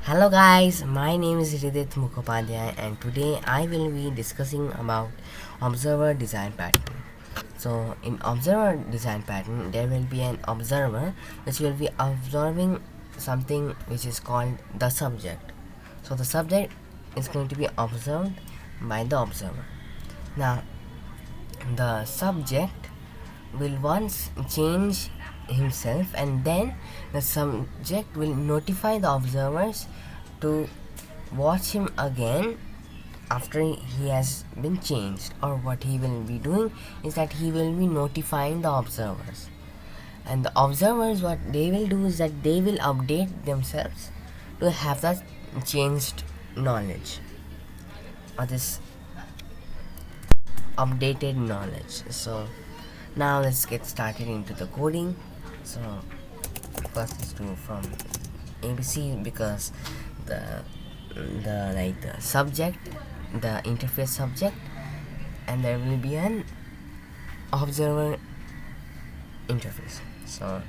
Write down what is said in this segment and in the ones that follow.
Hello guys, my name is Hridit Mukhopadhyay and today I will be discussing about observer design pattern. So in observer design pattern there will be an observer which will be observing something which is called the subject. So the subject is going to be observed by the observer. Now the subject will once change himself and then the subject will notify the observers to watch him again after he has been changed, or what he will be doing is that he will be notifying the observers, and the observers what they will do is that they will update themselves to have that changed knowledge or this updated knowledge. So now let's get started into the coding. So first let's do from ABC, because the the subject, the interface subject, and there will be an observer interface. So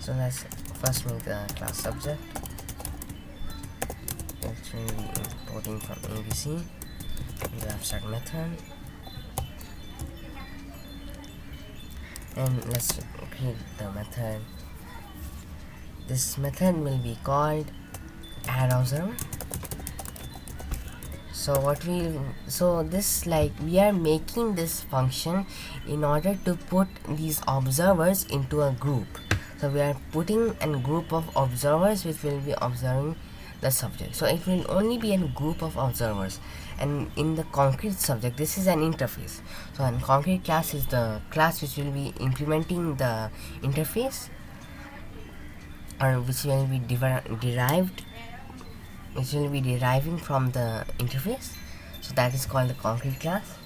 let's first make the class subject. Actually importing from ABC the abstract method, and let's create the method. This method will be called add observer. We are making this function in order to put these observers into a group. So we are putting a group of observers which will be observing the subject. So it will only be a group of observers, and in the concrete subject this is an interface. So an concrete class is the class which will be implementing the interface, or which will be deriving from the interface. So that is called the concrete class.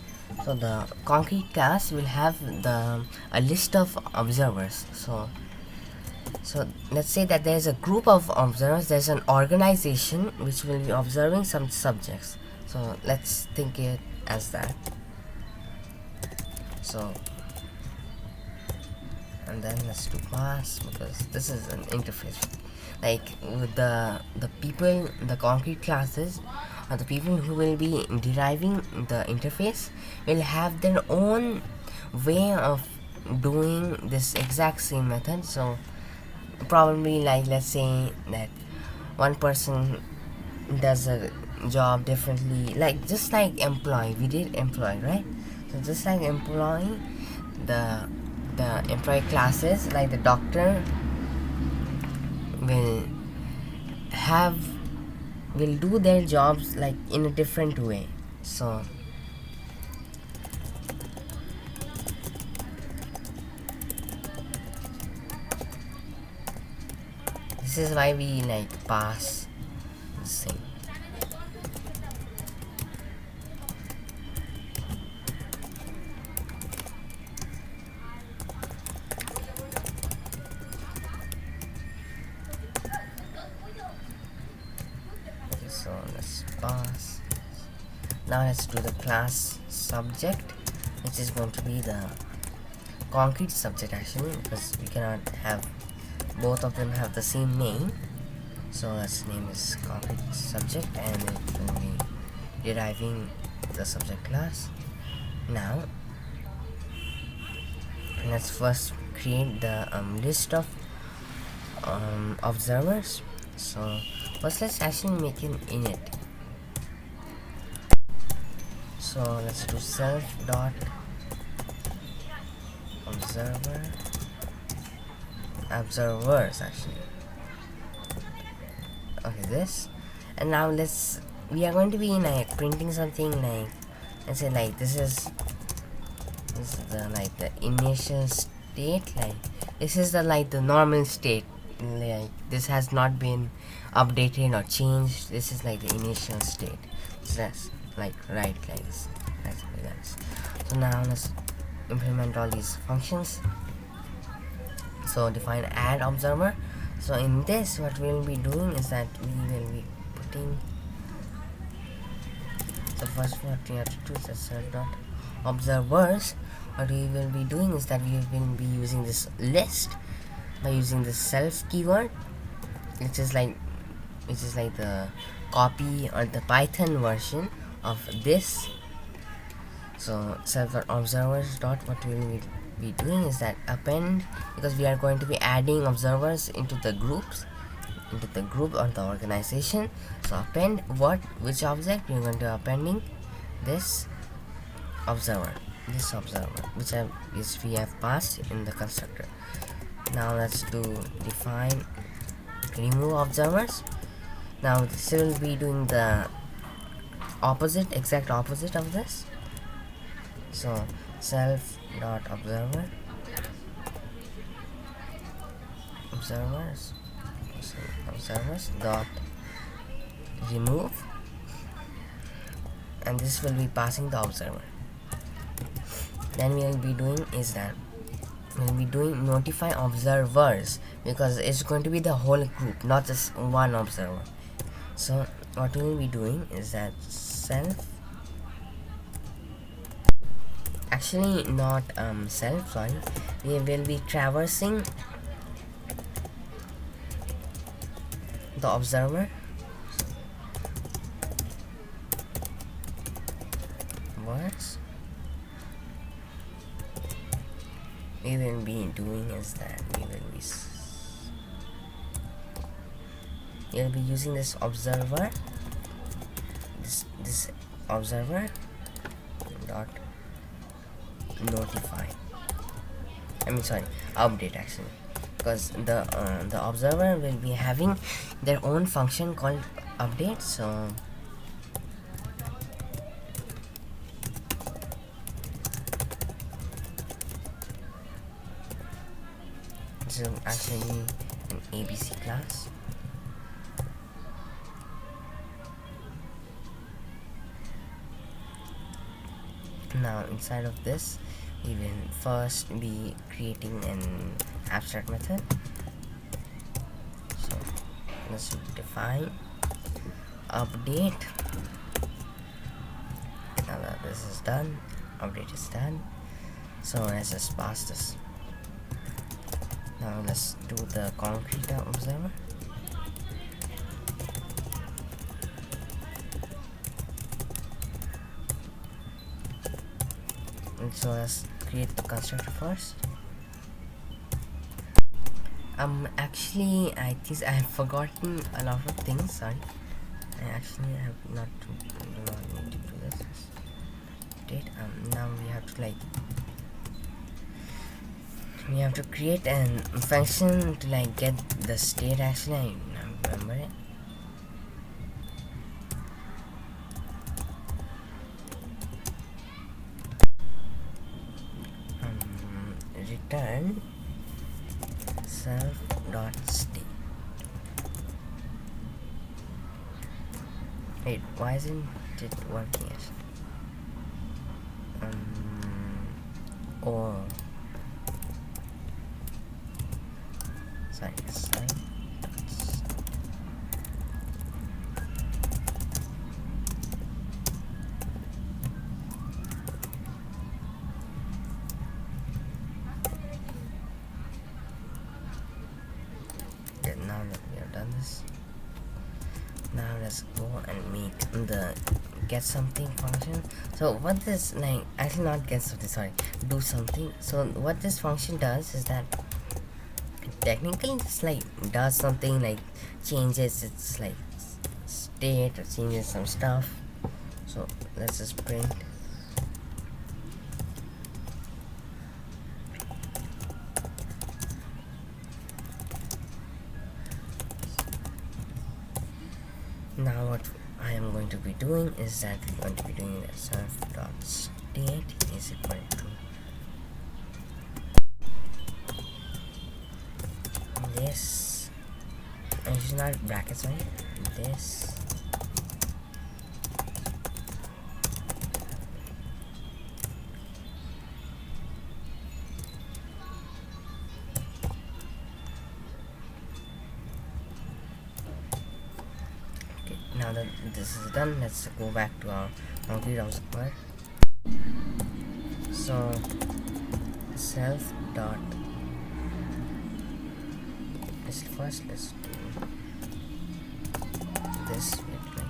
So the concrete class will have a list of observers. So let's say that there's a group of observers, there's an organization which will be observing some subjects. So let's think it as that. So and then let's do pass, because this is an interface. Like with the people, the concrete classes, or the people who will be deriving the interface will have their own way of doing this exact same method. So probably, like, let's say that one person does a job differently, like just like employee, we did employee, right? So just like employee, the employee classes, like the doctor will do their jobs like in a different way. So this is why we like pass this thing. Okay, so let's pass. Now let's do the class subject, which is going to be the concrete subject actually, because we cannot have both of them have the same name. So its name is concrete subject, and it will be deriving the subject class. Now let's first create the list of observers. So first let's actually make an init. So let's do self dot observers actually. Okay, this, and now we are going to be like printing something like, let's say like this is the like the initial state, like this is the normal state, like this has not been updated or changed. This is like the initial state. So that's like right, like this. So now let's implement all these functions. So define add observer. So in this, what we will be doing is that we will be putting the first what we have to do is self dot observers, what we will be doing is that we will be using this list by using the self keyword, which is like the copy or the Python version of this. So self.observers dot, what we will be doing is that append, because we are going to be adding observers into the groups, into the group or the organization. So append which object we are going to appending this observer, which we have passed in the constructor. Now let's do define remove observers. Now this will be doing the exact opposite of this. So self dot observers dot remove, and this will be passing the observer. Then we will be doing is that we'll be doing notify observers, because it's going to be the whole group, not just one observer. So what we will be doing is that we will be traversing the observer words. We will be doing is that we will be using this observer, this observer dot notify, update actually, because the observer will be having their own function called update. So this is actually an ABC class. Now inside of this we will first be creating an abstract method. So let's define update. Now that this is done, update is done, so let's just pass this. Now let's do the concrete observer. And so let's create the constructor first. Actually I think I have forgotten a lot of things. Sorry, I actually have not need to do this. Update. Now we have to create a function to get the state. Actually I remember it. Return self.state. Wait, why isn't it working yet? Or sorry, now that we have done this, now let's go and make the get something function. So what this actually not get something, sorry, do something. So what this function does is that technically it's does something, changes its state or changes some stuff. So let's just print. Now what I am going to be doing is that we're going to be doing that self.state is equal to this, and it's not brackets, right? This now that this is done, let's go back to our concrete observer. So self dot first let's do this with like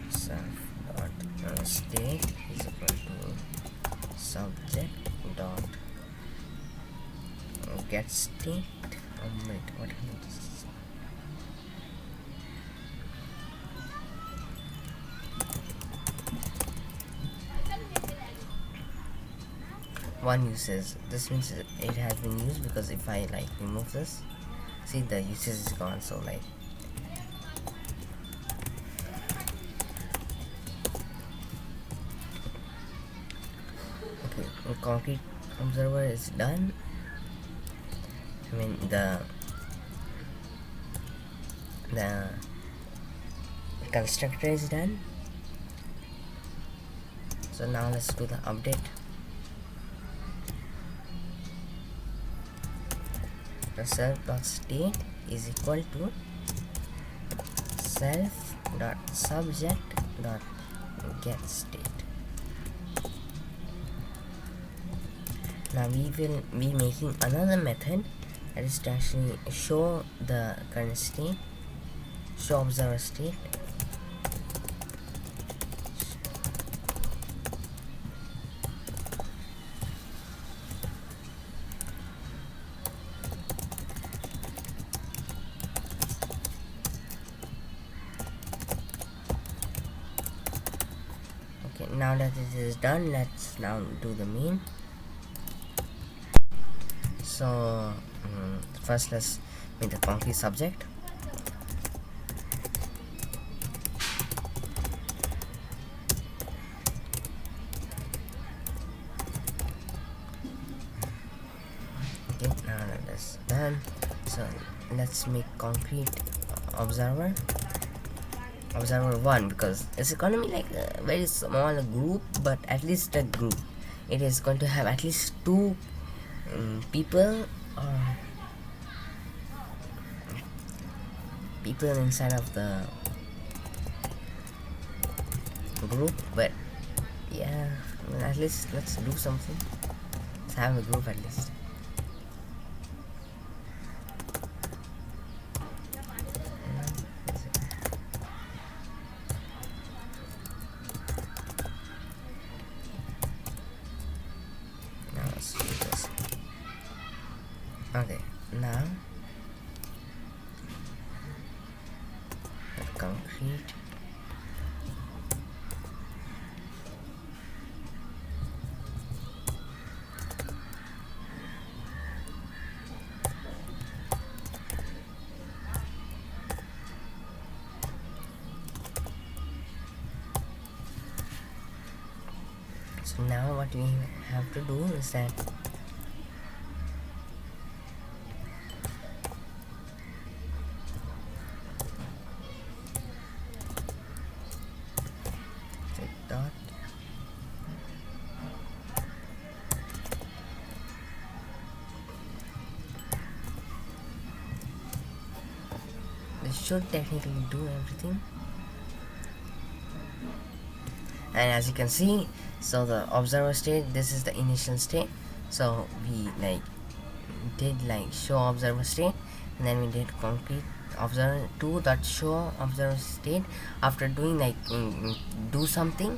self dot state is equal to subject dot get state. Wait, what is one uses? This means it has been used, because if I like remove this, see the usage is gone. So like okay, concrete observer is done. I mean the constructor is done. So now let's do the update. The self.state is equal to self.subject.getState. Now we will be making another method, that is to actually show the current state, show observer state. Okay, now that it is done, let's now do the main. So first let's make the concrete subject. Okay, now that is done, so let's make concrete observer 1, because it's going to be like a very small group, but at least a group. It is going to have at least 2 people inside of the group. But yeah, well, at least let's do something. Let's have a group at least. Now let's do this. Okay, now the concrete so now what we have to do is that dot this should technically do everything. And as you can see, so the observer state, this is the initial state. So we like did like show observer state, and then we did concrete observer 2 dot show observer state after doing like do something.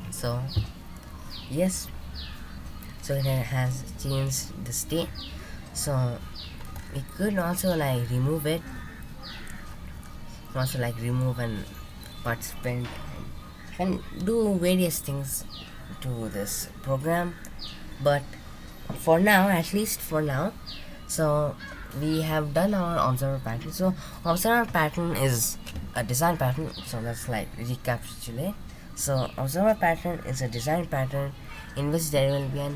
So yes, so it has changed the state. So we could also like remove it, also like remove an participant, and do various things to this program. But for now, at least for now, so we have done our observer pattern. So observer pattern is a design pattern, so let's like recapitulate. So observer pattern is a design pattern in which there will be a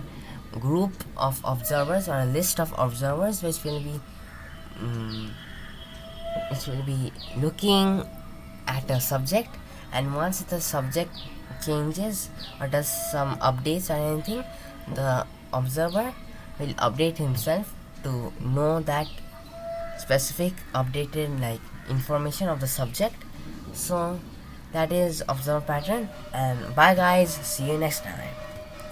group of observers or a list of observers which will be looking at a subject, and once the subject changes or does some updates or anything, the observer will update himself to know that specific updated like information of the subject. So that is observer pattern. And bye guys, see you next time.